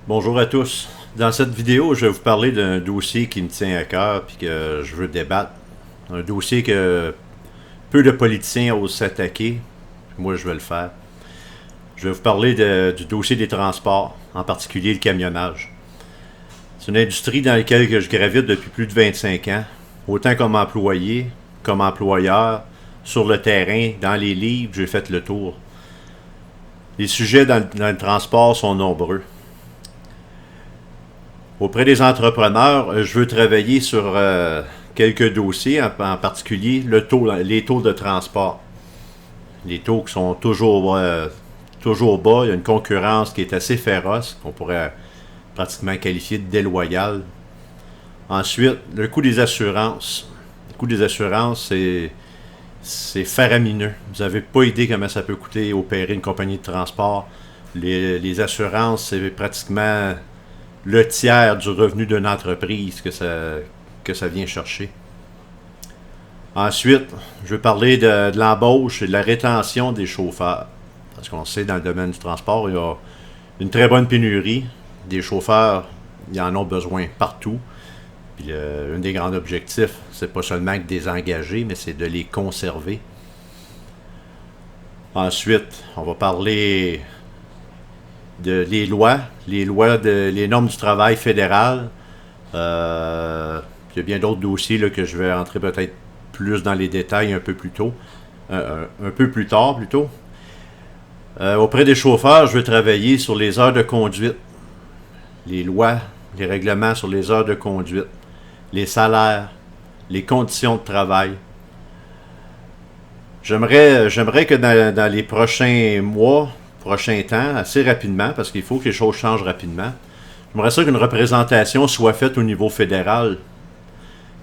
Bonjour à tous. Dans cette vidéo, je vais vous parler d'un dossier qui me tient à cœur et que je veux débattre. Un dossier que peu de politiciens osent s'attaquer. Moi, je vais le faire. Je vais vous parler du dossier des transports, en particulier le camionnage. C'est une industrie dans laquelle je gravite depuis plus de 25 ans, autant comme employé, comme employeur, sur le terrain, dans les livres, j'ai fait le tour. Les sujets dans le transport sont nombreux. Auprès des entrepreneurs, je veux travailler sur quelques dossiers, en particulier les taux de transport. Les taux qui sont toujours bas. Il y a une concurrence qui est assez féroce, qu'on pourrait pratiquement qualifier de déloyale. Ensuite, le coût des assurances. Le coût des assurances, c'est faramineux. Vous n'avez pas idée comment ça peut coûter opérer une compagnie de transport. Les assurances, c'est pratiquement le tiers du revenu d'une entreprise que ça vient chercher. Ensuite, je vais parler de l'embauche et de la rétention des chauffeurs. Parce qu'on sait, dans le domaine du transport, il y a une très bonne pénurie. Des chauffeurs, il y en a besoin partout. Puis un des grands objectifs, c'est pas seulement de les engager, mais c'est de les conserver. Ensuite, on va parler de les normes du travail fédéral. Il y a bien d'autres dossiers là, que je vais entrer peut-être plus dans les détails un peu plus tôt, un peu plus tard plutôt. Auprès des chauffeurs, je vais travailler sur les heures de conduite, les lois, les règlements sur les heures de conduite, les salaires, les conditions de travail. J'aimerais que dans les prochains mois, prochains temps, assez rapidement, parce qu'il faut que les choses changent rapidement, j'aimerais ça qu'une représentation soit faite au niveau fédéral.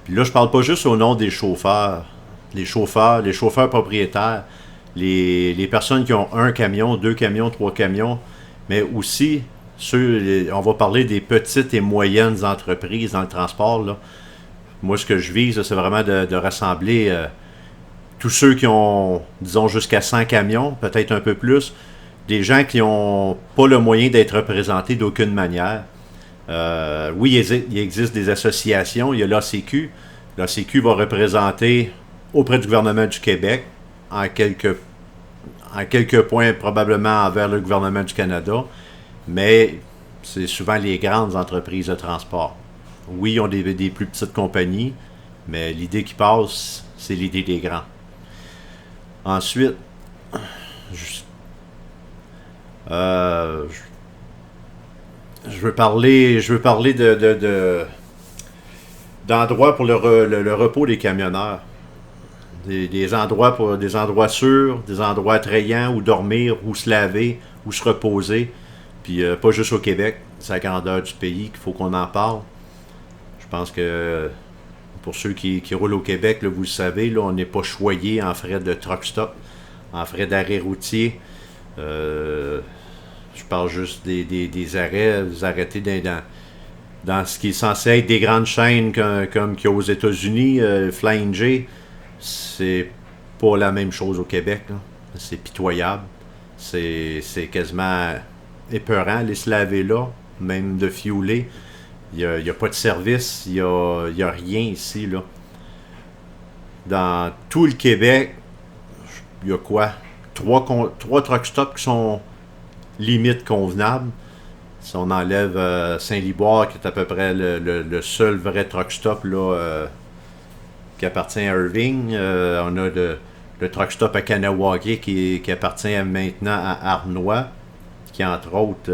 Puis là, je parle pas juste au nom des chauffeurs. Les chauffeurs propriétaires, les personnes qui ont un camion, deux camions, trois camions, mais aussi on va parler des petites et moyennes entreprises dans le transport. Là. Moi, ce que je vise, c'est vraiment de rassembler tous ceux qui ont, disons, jusqu'à 100 camions, peut-être un peu plus, des gens qui n'ont pas le moyen d'être représentés d'aucune manière. Oui, il existe des associations. Il y a l'ACQ. L'ACQ va représenter auprès du gouvernement du Québec, en quelques points probablement envers le gouvernement du Canada, mais c'est souvent les grandes entreprises de transport. Oui, ils ont des plus petites compagnies, mais l'idée qui passe, c'est l'idée des grands. Ensuite, je, euh, je veux parler d'endroits pour le repos des camionneurs. Des endroits sûrs, des endroits attrayants où dormir, où se laver, où se reposer. Puis pas juste au Québec, c'est la grandeur du pays qu'il faut qu'on en parle. Je pense que pour ceux qui roulent au Québec, là, vous le savez, là, on n'est pas choyé en frais de truck stop, en frais d'arrêt routier. Euh, je parle juste des arrêts, vous arrêtez dans ce qui est censé être des grandes chaînes comme qu'il y a aux États-Unis, Flying J. C'est pas la même chose au Québec. Là. C'est pitoyable. C'est quasiment épeurant aller se laver là, même de fiouler. Il n'y a pas de service, il y a rien ici. Là. Dans tout le Québec, il y a quoi? Trois truck stops qui sont limite convenables. Si on enlève Saint-Liboire, qui est à peu près le seul vrai truck stop là, qui appartient à Irving. On a le truck stop à Kanawake qui appartient maintenant à Arnois, qui entre autres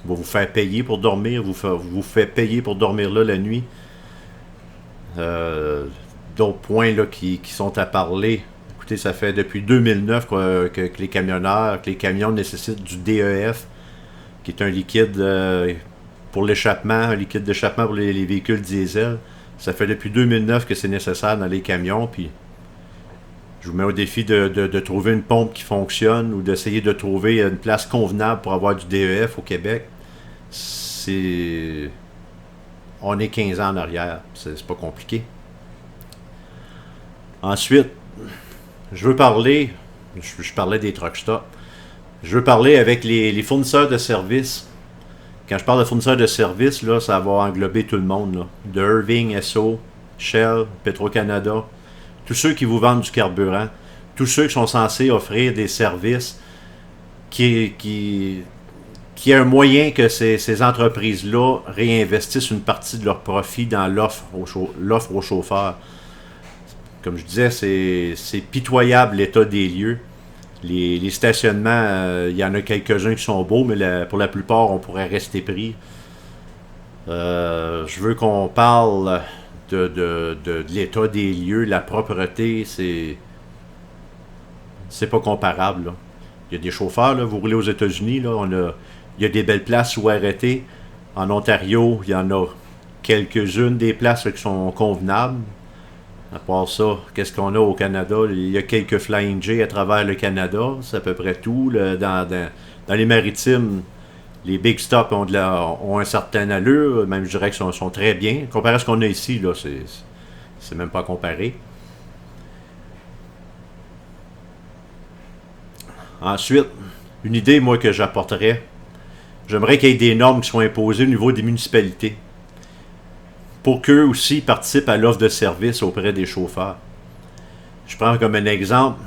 va vous faire payer pour dormir, vous fait payer pour dormir là la nuit. D'autres points là, qui sont à parler. Écoutez, ça fait depuis 2009 que les camionneurs, que les camions nécessitent du DEF, qui est un liquide pour l'échappement, un liquide d'échappement pour les véhicules diesel. Ça fait depuis 2009 que c'est nécessaire dans les camions, puis je vous mets au défi de trouver une pompe qui fonctionne ou d'essayer de trouver une place convenable pour avoir du DEF au Québec. On est 15 ans en arrière, c'est pas compliqué. Ensuite, je veux parler, je parlais des truck stops, je veux parler avec les fournisseurs de services. Quand je parle de fournisseurs de services, là, ça va englober tout le monde. Là. De Irving, Esso, Shell, Petro-Canada, tous ceux qui vous vendent du carburant, tous ceux qui sont censés offrir des services qui a un moyen que ces entreprises-là réinvestissent une partie de leur profit dans l'offre aux chauffeurs. Comme je disais, c'est pitoyable l'état des lieux. Les stationnements, il y en a quelques-uns qui sont beaux, mais pour la plupart, on pourrait rester pris. Je veux qu'on parle de l'état des lieux, la propreté, c'est pas comparable. Là. Il y a des chauffeurs, là, vous roulez aux États-Unis, là, il y a des belles places où arrêter. En Ontario, il y en a quelques-unes des places là, qui sont convenables. À part ça, qu'est-ce qu'on a au Canada? Il y a quelques Flying J à travers le Canada, c'est à peu près tout. Dans les maritimes, les big stops ont un certain allure, même je dirais qu'ils sont très bien. Comparé à ce qu'on a ici, là, c'est même pas comparé. Ensuite, une idée, moi, que j'apporterais, j'aimerais qu'il y ait des normes qui soient imposées au niveau des municipalités pour qu'eux aussi participent à l'offre de services auprès des chauffeurs. Je prends comme un exemple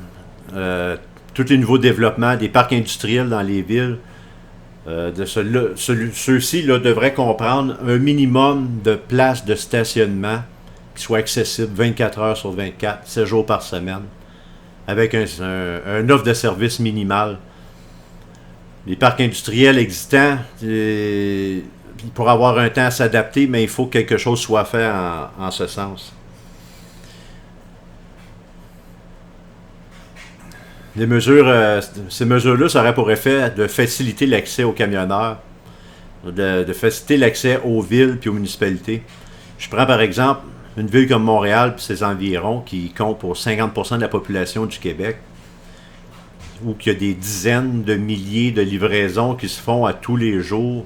tous les nouveaux développements des parcs industriels dans les villes. Ceux-ci là, devraient comprendre un minimum de places de stationnement qui soient accessibles 24 heures sur 24, 7 jours par semaine, avec un offre de service minimale. Les parcs industriels existants, pour avoir un temps à s'adapter, mais il faut que quelque chose soit fait en ce sens. Ces mesures-là, ça aurait pour effet de faciliter l'accès aux camionneurs, de faciliter l'accès aux villes et aux municipalités. Je prends par exemple une ville comme Montréal et ses environs, qui compte pour 50% de la population du Québec, où il y a des dizaines de milliers de livraisons qui se font à tous les jours.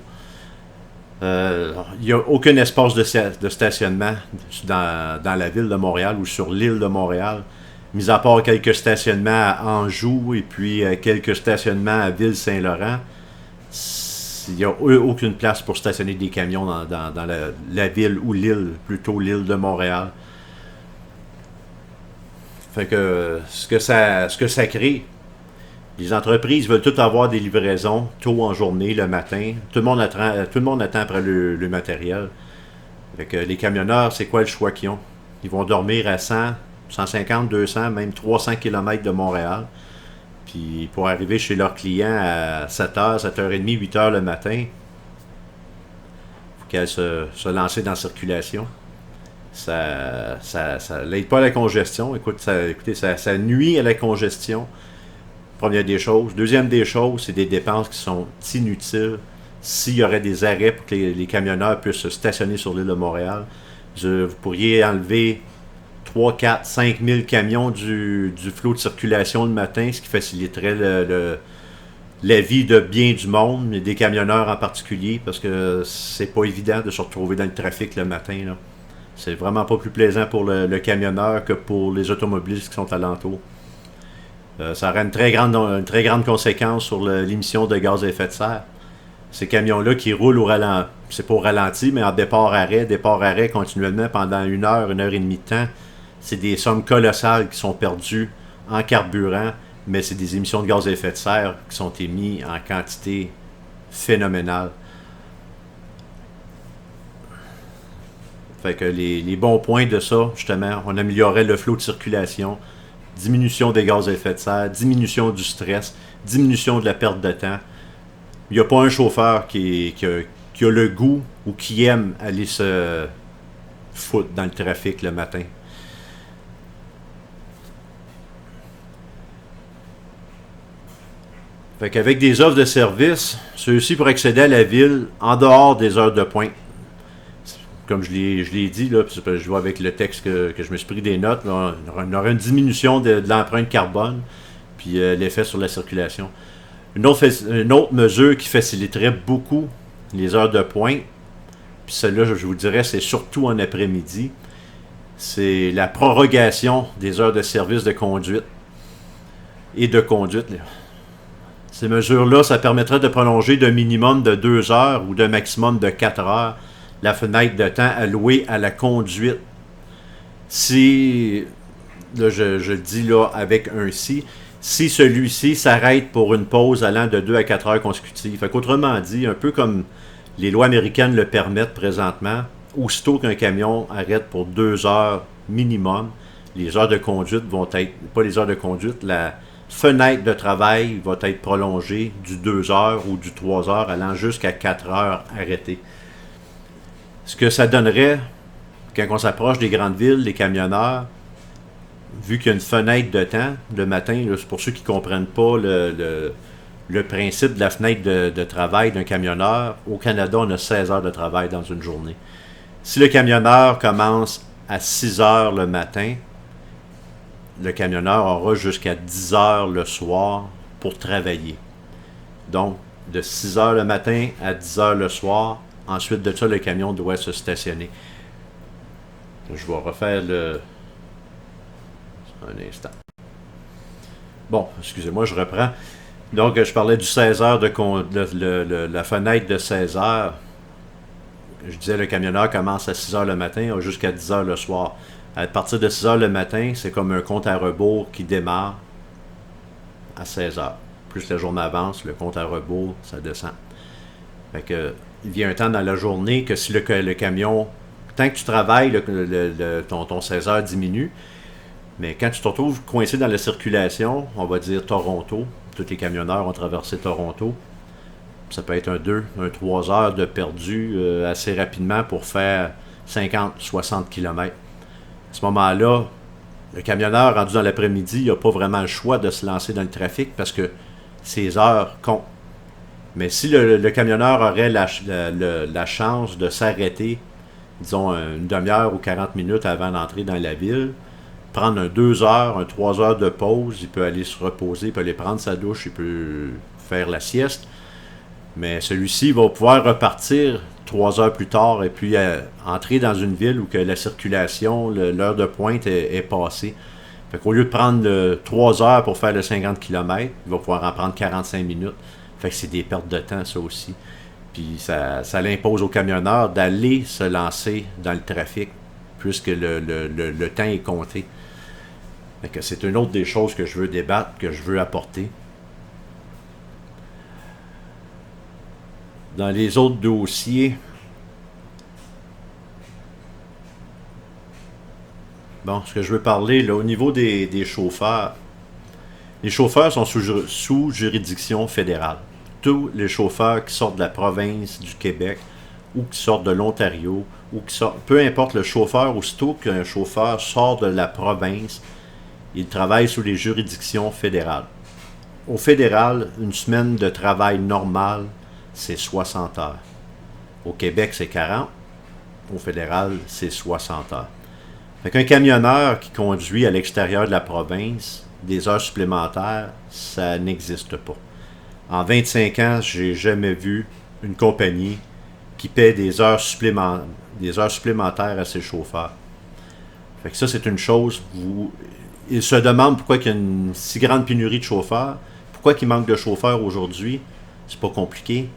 Il n'y a aucun espace de stationnement dans la ville de Montréal ou sur l'île de Montréal, mis à part quelques stationnements à Anjou et puis quelques stationnements à Ville-Saint-Laurent. Il n'y a aucune place pour stationner des camions dans la ville ou l'île, plutôt l'île de Montréal. Fait que ce que ça crée, les entreprises veulent toutes avoir des livraisons tôt en journée, le matin. Tout le monde attend après le matériel. Fait que les camionneurs, c'est quoi le choix qu'ils ont? Ils vont dormir à 100, 150, 200, même 300 km de Montréal. Puis pour arriver chez leurs clients à 7h, 7h30, 8h le matin, il faut qu'elles se lancent dans la circulation. Ça n'aide pas à la congestion. Écoutez, ça nuit à la congestion. Première des choses. Deuxième des choses, c'est des dépenses qui sont inutiles. S'il y aurait des arrêts pour que les camionneurs puissent se stationner sur l'île de Montréal, vous pourriez enlever 3, 4, 5 000 camions du flot de circulation le matin, ce qui faciliterait la vie de bien du monde, mais des camionneurs en particulier, parce que c'est pas évident de se retrouver dans le trafic le matin. Là. C'est vraiment pas plus plaisant pour le camionneur que pour les automobilistes qui sont alentours. Ça aurait une très grande conséquence sur l'émission de gaz à effet de serre. Ces camions-là qui roulent au ralenti, c'est pas au ralenti, mais en départ-arrêt continuellement pendant 1 heure, 1 heure et demie de temps, c'est des sommes colossales qui sont perdues en carburant, mais c'est des émissions de gaz à effet de serre qui sont émises en quantité phénoménale. Fait que les bons points de ça, justement, on améliorerait le flot de circulation, diminution des gaz à effet de serre, diminution du stress, diminution de la perte de temps. Il n'y a pas un chauffeur qui a le goût ou qui aime aller se foutre dans le trafic le matin. Fait qu'avec des offres de services, ceux-ci pourraient accéder à la ville en dehors des heures de pointe. Comme je l'ai dit, là, je vois avec le texte que je me suis pris des notes, là, on aurait une diminution de l'empreinte carbone, puis l'effet sur la circulation. Une autre mesure qui faciliterait beaucoup les heures de pointe, puis celle-là, je vous dirais, c'est surtout en après-midi, c'est la prorogation des heures de service de conduite et de conduite. Ces mesures-là, ça permettrait de prolonger d'un minimum de 2 heures ou d'un maximum de 4 heures la fenêtre de temps allouée à la conduite. Si, là je le dis là avec un si celui-ci s'arrête pour une pause allant de 2 à 4 heures consécutives. Fait qu'autrement dit, un peu comme les lois américaines le permettent présentement, aussitôt qu'un camion arrête pour 2 heures minimum, les heures de conduite vont être, pas les heures de conduite, la fenêtre de travail va être prolongée du 2 heures ou du 3 heures allant jusqu'à 4 heures arrêtées. Ce que ça donnerait, quand on s'approche des grandes villes, les camionneurs, vu qu'il y a une fenêtre de temps, le matin, là, c'est pour ceux qui ne comprennent pas le principe de la fenêtre de travail d'un camionneur, au Canada, on a 16 heures de travail dans une journée. Si le camionneur commence à 6 heures le matin, le camionneur aura jusqu'à 10 heures le soir pour travailler. Donc, de 6 heures le matin à 10 heures le soir, ensuite de ça, le camion doit se stationner. Je vais refaire un instant. Bon, excusez-moi, je reprends. Donc, je parlais du 16 heures la fenêtre de 16 heures. Je disais, le camionneur commence à 6 heures le matin jusqu'à 10 heures le soir. À partir de 6 heures le matin, c'est comme un compte à rebours qui démarre à 16 heures. Plus la journée avance, le compte à rebours, ça descend. Fait que, il vient un temps dans la journée que si le camion, tant que tu travailles, ton 16 heures diminue. Mais quand tu te retrouves coincé dans la circulation, on va dire Toronto, tous les camionneurs ont traversé Toronto, ça peut être un 3 heures de perdu assez rapidement pour faire 50-60 km. À ce moment-là, le camionneur rendu dans l'après-midi, il n'a pas vraiment le choix de se lancer dans le trafic parce que ses heures comptent. Mais si le camionneur aurait la chance de s'arrêter, disons une demi-heure ou 40 minutes avant d'entrer dans la ville, prendre un 2 heures, un 3 heures de pause, il peut aller se reposer, il peut aller prendre sa douche, il peut faire la sieste. Mais celui-ci va pouvoir repartir 3 heures plus tard et puis entrer dans une ville où que la circulation, l'heure de pointe est passée. Fait qu'au lieu de prendre 3 heures pour faire le 50 km, il va pouvoir en prendre 45 minutes. Fait que c'est des pertes de temps, ça aussi. Puis ça l'impose au camionneur d'aller se lancer dans le trafic puisque le temps est compté. Fait que c'est une autre des choses que je veux débattre, que je veux apporter. Dans les autres dossiers, bon, ce que je veux parler, là, au niveau des chauffeurs, les chauffeurs sont sous juridiction fédérale. Tous les chauffeurs qui sortent de la province du Québec ou qui sortent de l'Ontario, ou qui sortent, peu importe le chauffeur, aussitôt qu'un chauffeur sort de la province, il travaille sous les juridictions fédérales. Au fédéral, une semaine de travail normale, c'est 60 heures. Au Québec, c'est 40. Au fédéral, c'est 60 heures. Fait qu'un camionneur qui conduit à l'extérieur de la province, des heures supplémentaires, ça n'existe pas. En 25 ans, j'ai jamais vu une compagnie qui paie des heures supplémentaires à ses chauffeurs. Fait que ça, c'est une chose. Ils se demandent pourquoi il y a une si grande pénurie de chauffeurs. Pourquoi il manque de chauffeurs aujourd'hui? C'est pas compliqué.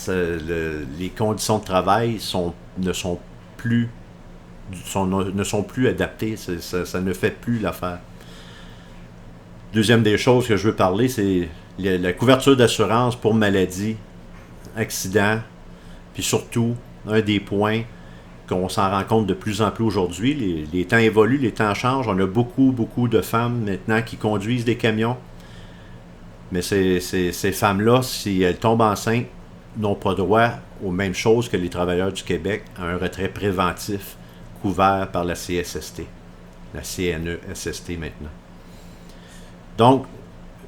Les conditions de travail ne sont plus adaptées. Ça ne fait plus l'affaire. Deuxième des choses que je veux parler, c'est la couverture d'assurance pour maladie, accident, puis surtout, un des points qu'on s'en rend compte de plus en plus aujourd'hui, les temps évoluent, les temps changent, on a beaucoup de femmes maintenant qui conduisent des camions, mais ces femmes-là, si elles tombent enceintes, n'ont pas droit aux mêmes choses que les travailleurs du Québec, à un retrait préventif couvert par la CSST, la CNESST maintenant. Donc,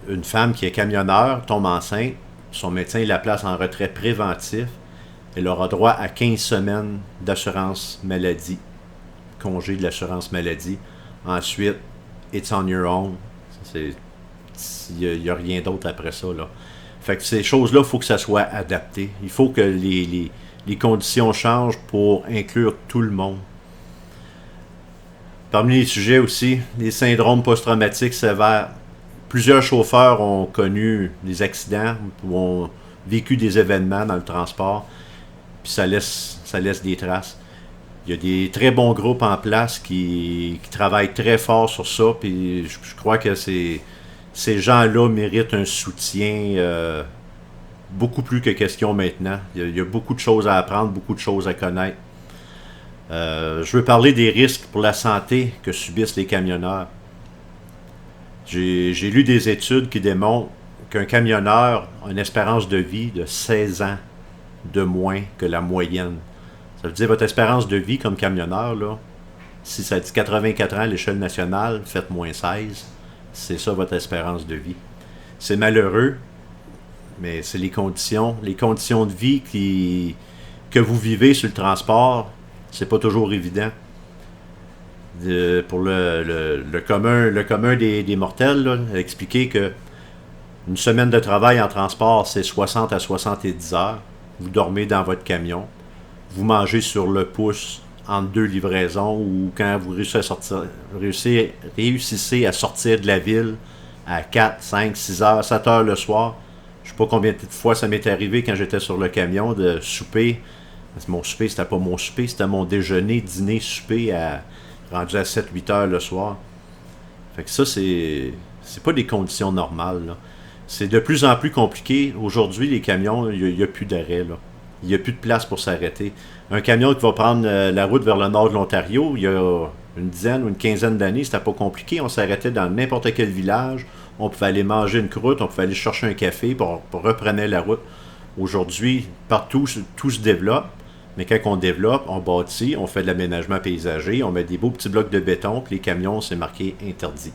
une femme qui est camionneur tombe enceinte, son médecin la place en retrait préventif, elle aura droit à 15 semaines d'assurance maladie, congé de l'assurance maladie. Ensuite, it's on your own. Il n'y a rien d'autre après ça, là. Fait que ces choses-là, il faut que ça soit adapté. Il faut que les conditions changent pour inclure tout le monde. Parmi les sujets aussi, les syndromes post-traumatiques sévères. Plusieurs chauffeurs ont connu des accidents ou ont vécu des événements dans le transport, puis ça laisse des traces. Il y a des très bons groupes en place qui travaillent très fort sur ça, puis je crois que ces gens-là méritent un soutien beaucoup plus que question maintenant. Il y a beaucoup de choses à apprendre, beaucoup de choses à connaître. Je veux parler des risques pour la santé que subissent les camionneurs. J'ai lu des études qui démontrent qu'un camionneur a une espérance de vie de 16 ans de moins que la moyenne. Ça veut dire votre espérance de vie comme camionneur, là, si ça dit 84 ans à l'échelle nationale, faites moins 16. C'est ça votre espérance de vie. C'est malheureux, mais c'est les conditions de vie que vous vivez sur le transport, c'est pas toujours évident. Pour le commun des mortels, là, expliquer que une semaine de travail en transport, c'est 60 à 70 heures. Vous dormez dans votre camion. Vous mangez sur le pouce entre deux livraisons ou quand vous réussissez à sortir de la ville à 4, 5, 6 heures, 7 heures le soir. Je ne sais pas combien de fois ça m'est arrivé quand j'étais sur le camion de souper. Mon souper, c'était pas mon souper, c'était mon déjeuner, dîner, souper rendu à 7-8 heures le soir. Fait que ça, c'est pas des conditions normales, là. C'est de plus en plus compliqué. Aujourd'hui, les camions, il n'y a plus d'arrêt, là. Il n'y a plus de place pour s'arrêter. Un camion qui va prendre la route vers le nord de l'Ontario, il y a une dizaine ou une quinzaine d'années, c'était pas compliqué. On s'arrêtait dans n'importe quel village. On pouvait aller manger une croûte, on pouvait aller chercher un café pour reprendre la route. Aujourd'hui, partout, tout se développe. Mais quand on développe, on bâtit, on fait de l'aménagement paysager, on met des beaux petits blocs de béton, puis les camions, c'est marqué interdit.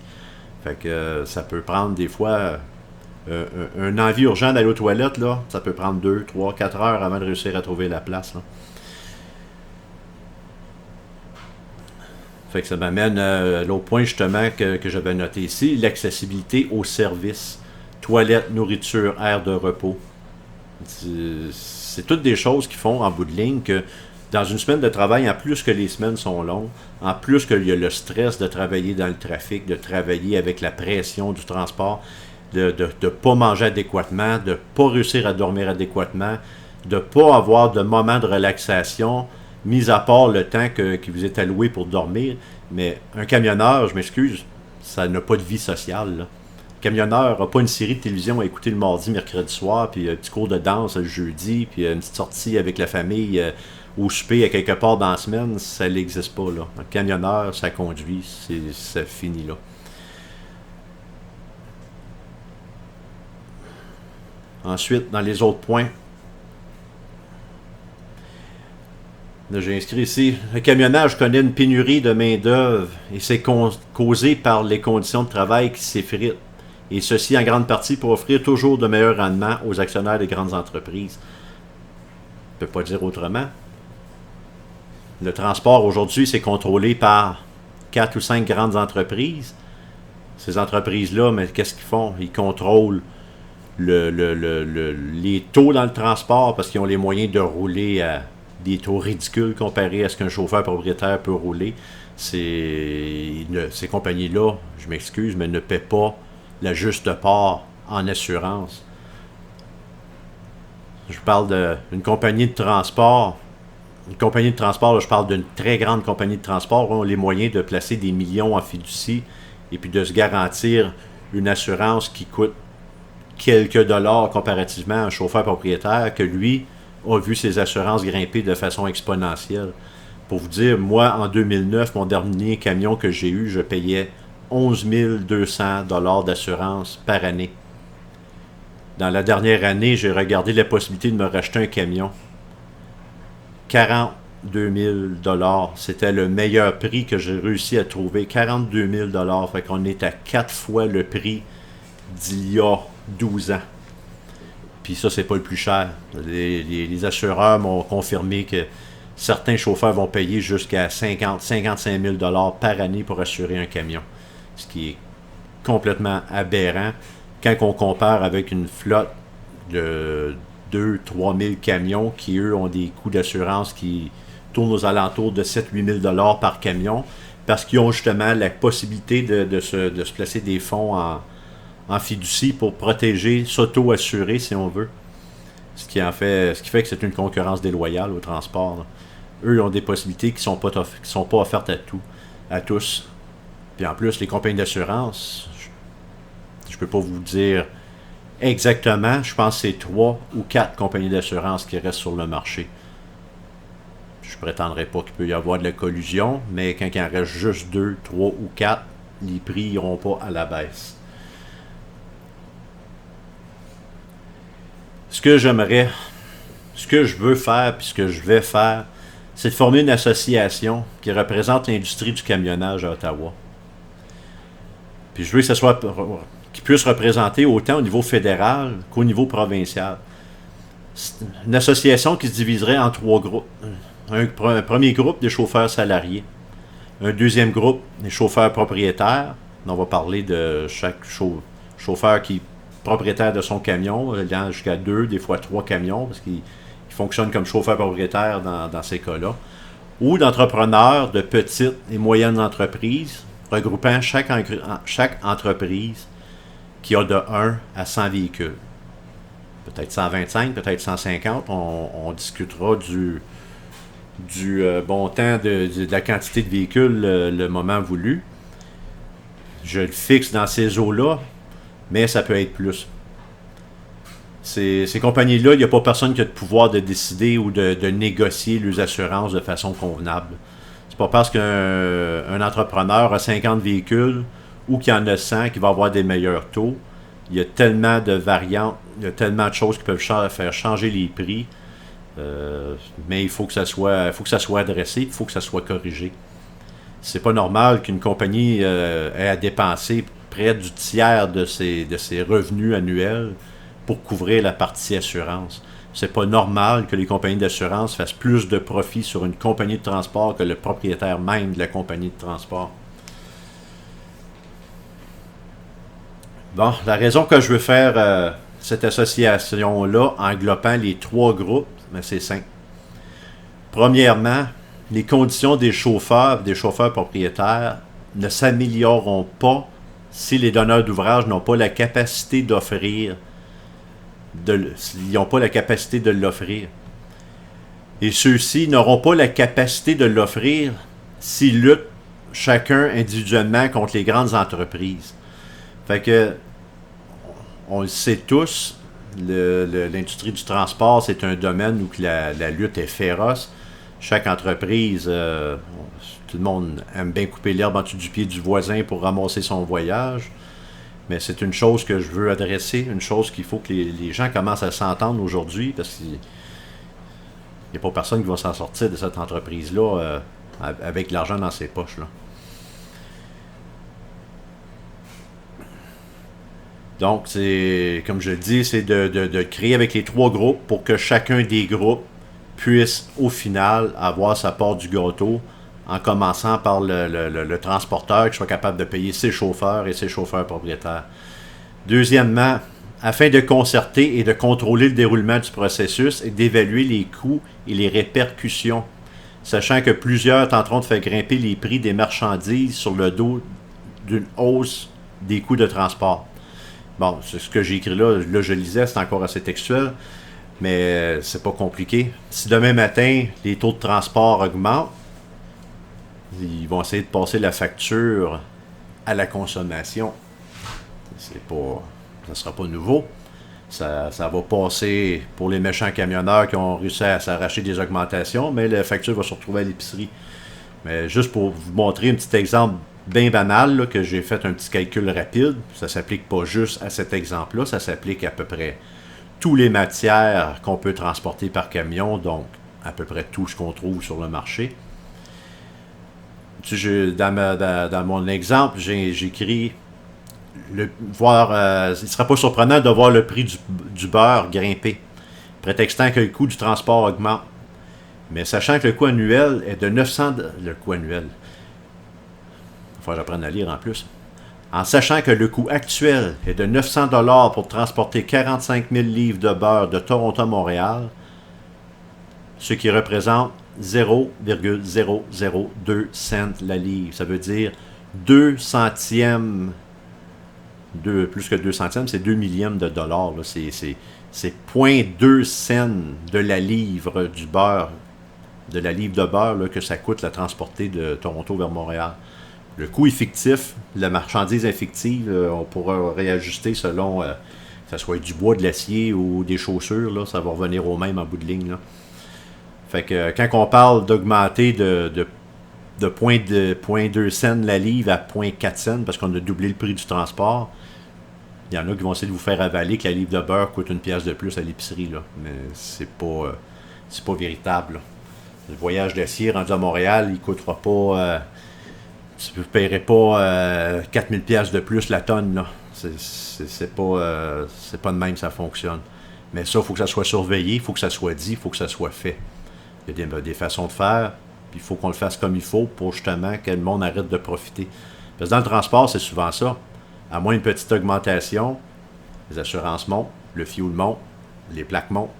Fait que ça peut prendre des fois un envie urgent d'aller aux toilettes, là, ça peut prendre 2, 3, 4 heures avant de réussir à trouver la place, là. Fait que ça m'amène à l'autre point justement que j'avais noté ici, l'accessibilité aux services, toilettes, nourriture, aire de repos. C'est toutes des choses qui font en bout de ligne que dans une semaine de travail, en plus que les semaines sont longues, en plus qu'il y a le stress de travailler dans le trafic, de travailler avec la pression du transport, de ne pas manger adéquatement, de ne pas réussir à dormir adéquatement, de ne pas avoir de moments de relaxation, mis à part le temps qui vous est alloué pour dormir. Mais un camionneur, je m'excuse, ça n'a pas de vie sociale, là. Camionneur n'a pas une série de télévision à écouter le mardi, mercredi soir, puis un petit cours de danse le jeudi, puis une petite sortie avec la famille au souper à quelque part dans la semaine, ça n'existe pas, là. Un camionneur, ça conduit, ça finit là. Ensuite, dans les autres points, là, j'ai inscrit ici, le camionnage connaît une pénurie de main-d'œuvre et c'est causé par les conditions de travail qui s'effritent. Et ceci en grande partie pour offrir toujours de meilleurs rendements aux actionnaires des grandes entreprises. Je ne peux pas dire autrement. Le transport aujourd'hui, c'est contrôlé par 4 ou 5 grandes entreprises. Ces entreprises-là, mais qu'est-ce qu'ils font? Ils contrôlent les taux dans le transport parce qu'ils ont les moyens de rouler à des taux ridicules comparés à ce qu'un chauffeur propriétaire peut rouler. Ces compagnies-là, je m'excuse, mais ne paient pas la juste part en assurance. Je parle d'une compagnie de transport. Une compagnie de transport, là, je parle d'une très grande compagnie de transport, ont les moyens de placer des millions en fiducie et puis de se garantir une assurance qui coûte quelques dollars comparativement à un chauffeur propriétaire que lui a vu ses assurances grimper de façon exponentielle. Pour vous dire, moi, en 2009, mon dernier camion que j'ai eu, je payais 11 200 $ d'assurance par année. Dans la dernière année, j'ai regardé la possibilité de me racheter un camion. 42 000 $. C'était le meilleur prix que j'ai réussi à trouver. 42 000 $. Fait qu'on est à 4 fois le prix d'il y a 12 ans. Puis ça, c'est pas le plus cher. Les assureurs m'ont confirmé que certains chauffeurs vont payer jusqu'à 55 000 $ par année pour assurer un camion. Ce qui est complètement aberrant quand on compare avec une flotte de 2-3 000 camions qui, eux, ont des coûts d'assurance qui tournent aux alentours de 7-8 000 $ par camion parce qu'ils ont justement la possibilité de se placer des fonds en en fiducie pour protéger, s'auto-assurer si on veut. Ce qui fait que c'est une concurrence déloyale au transport. Là. Eux ont des possibilités qui sont sont pas offertes à tous. Puis en plus, les compagnies d'assurance, je peux pas vous dire exactement, je pense que c'est 3 ou 4 compagnies d'assurance qui restent sur le marché. Je prétendrai pas qu'il peut y avoir de la collusion, mais quand il en reste juste 2, 3 ou 4, les prix n'iront pas à la baisse. Ce que j'aimerais, ce que je veux faire, puis ce que je vais faire, c'est de former une association qui représente l'industrie du camionnage à Ottawa. Puis je veux que ce soit qui puisse représenter autant au niveau fédéral qu'au niveau provincial. C'est une association qui se diviserait en 3 groupes. Un premier groupe des chauffeurs salariés. Un deuxième groupe des chauffeurs propriétaires. On va parler de chaque chauffeur qui est propriétaire de son camion, allant jusqu'à 2, des fois 3 camions, parce qu'il fonctionne comme chauffeur propriétaire dans ces cas-là. Ou d'entrepreneurs de petites et moyennes entreprises, regroupant chaque entreprise qui a de 1 à 100 véhicules. Peut-être 125, peut-être 150. On discutera du bon temps de la quantité de véhicules le moment voulu. Je le fixe dans ces eaux-là, mais ça peut être plus. Ces compagnies-là, il n'y a pas personne qui a le pouvoir de décider ou de négocier les assurances de façon convenable. C'est pas parce qu'un entrepreneur a 50 véhicules ou qu'il y en a 100 qu'il va avoir des meilleurs taux. Il y a tellement de variantes, il y a tellement de choses qui peuvent faire changer les prix. Mais il faut que ça soit adressé, il faut que ça soit corrigé. C'est pas normal qu'une compagnie ait à dépenser près du tiers de ses revenus annuels pour couvrir la partie assurance. C'est pas normal que les compagnies d'assurance fassent plus de profit sur une compagnie de transport que le propriétaire même de la compagnie de transport. Bon, la raison que je veux faire cette association-là, englobant les 3 groupes, c'est simple. Premièrement, les conditions des chauffeurs propriétaires ne s'amélioreront pas si les donneurs d'ouvrage n'ont pas la capacité d'offrir, s'ils n'ont pas la capacité de l'offrir. Et ceux-ci n'auront pas la capacité de l'offrir s'ils luttent chacun individuellement contre les grandes entreprises. Fait que, on le sait tous, l'industrie du transport, c'est un domaine où la lutte est féroce. Chaque entreprise, tout le monde aime bien couper l'herbe en dessous du pied du voisin pour ramasser son voyage. Mais c'est une chose que je veux adresser, une chose qu'il faut que les gens commencent à s'entendre aujourd'hui, parce qu'il n'y a pas personne qui va s'en sortir de cette entreprise-là avec de l'argent dans ses poches, là. Donc, c'est, comme je le dis, c'est de créer avec les 3 groupes pour que chacun des groupes puisse, au final, avoir sa part du gâteau, en commençant par le transporteur qui soit capable de payer ses chauffeurs et ses chauffeurs propriétaires. Deuxièmement, afin de concerter et de contrôler le déroulement du processus et d'évaluer les coûts et les répercussions, sachant que plusieurs tenteront de faire grimper les prix des marchandises sur le dos d'une hausse des coûts de transport. Bon, c'est ce que j'ai écrit là. Là, je lisais, c'est encore assez textuel, mais c'est pas compliqué. Si demain matin, les taux de transport augmentent, ils vont essayer de passer la facture à la consommation. Ça sera pas nouveau. Ça va passer pour les méchants camionneurs qui ont réussi à s'arracher des augmentations, mais la facture va se retrouver à l'épicerie. Mais juste pour vous montrer un petit exemple bien banal, là, que j'ai fait un petit calcul rapide, ça s'applique pas juste à cet exemple-là, ça s'applique à peu près toutes les matières qu'on peut transporter par camion, donc à peu près tout ce qu'on trouve sur le marché. Dans mon exemple, j'ai écrit il ne serait pas surprenant de voir le prix du beurre grimper, prétextant que le coût du transport augmente. Mais sachant que le coût annuel est de 900... Le coût annuel... Il faut que j'apprenne à lire en plus. En sachant que le coût actuel est de 900 $ pour transporter 45 000 livres de beurre de Toronto à Montréal, ce qui représente 0,002 cents la livre. Ça veut dire 2 centièmes plus que 2 centièmes, c'est 2 millièmes de dollars. C'est 0,2 cents de la livre du beurre, de la livre de beurre là, que ça coûte la transporter de Toronto vers Montréal. Le coût est fictif, la marchandise est fictive, on pourra réajuster selon que ce soit du bois, de l'acier ou des chaussures, là, ça va revenir au même en bout de ligne. Là. Fait que quand on parle d'augmenter de 0,2 cents la livre à 0,4 cents parce qu'on a doublé le prix du transport, il y en a qui vont essayer de vous faire avaler que la livre de beurre coûte une pièce de plus à l'épicerie. Là. Mais c'est pas véritable. Là. Le voyage d'acier rendu à Montréal, il ne coûtera pas... tu ne paierais pas 4000 pièces de plus la tonne. Là. C'est pas de même ça fonctionne. Mais ça, il faut que ça soit surveillé, il faut que ça soit dit, il faut que ça soit fait. Il y a des façons de faire, puis il faut qu'on le fasse comme il faut pour justement que le monde arrête de profiter. Parce que dans le transport, c'est souvent ça. À moins une petite augmentation, les assurances montent, le fuel monte, les plaques montent.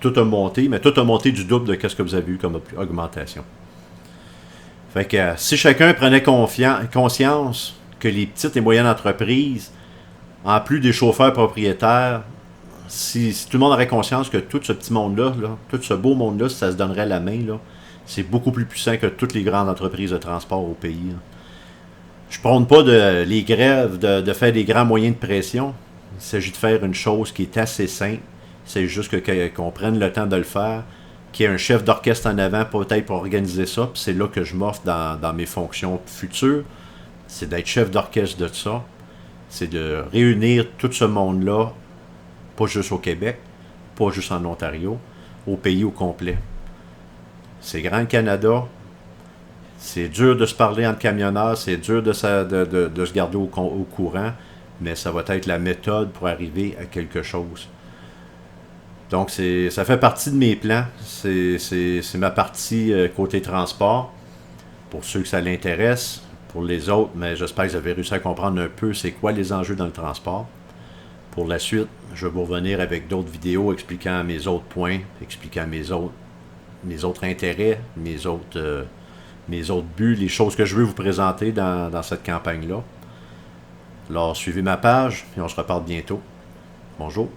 Tout a monté, mais tout a monté du double de ce que vous avez eu comme augmentation. Fait que si chacun prenait conscience que les petites et moyennes entreprises, en plus des chauffeurs propriétaires, si tout le monde aurait conscience que tout ce petit monde-là, tout ce beau monde-là, si ça se donnerait la main, là, c'est beaucoup plus puissant que toutes les grandes entreprises de transport au pays. Là. Je prône pas les grèves, de faire des grands moyens de pression. Il s'agit de faire une chose qui est assez simple. C'est juste qu'on prenne le temps de le faire, qu'il y ait un chef d'orchestre en avant peut-être pour organiser ça. Puis c'est là que je m'offre dans mes fonctions futures. C'est d'être chef d'orchestre de ça. C'est de réunir tout ce monde-là, pas juste au Québec, pas juste en Ontario, au pays au complet. C'est grand le Canada. C'est dur de se parler entre camionneurs, c'est dur de se garder au courant, mais ça va être la méthode pour arriver à quelque chose. Donc, ça fait partie de mes plans. C'est ma partie côté transport. Pour ceux que ça l'intéresse, pour les autres, mais j'espère que vous avez réussi à comprendre un peu c'est quoi les enjeux dans le transport. Pour la suite, je vais vous revenir avec d'autres vidéos expliquant mes autres points, expliquant mes autres intérêts, mes autres buts, les choses que je veux vous présenter dans cette campagne-là. Alors, suivez ma page et on se reparle bientôt. Bonjour.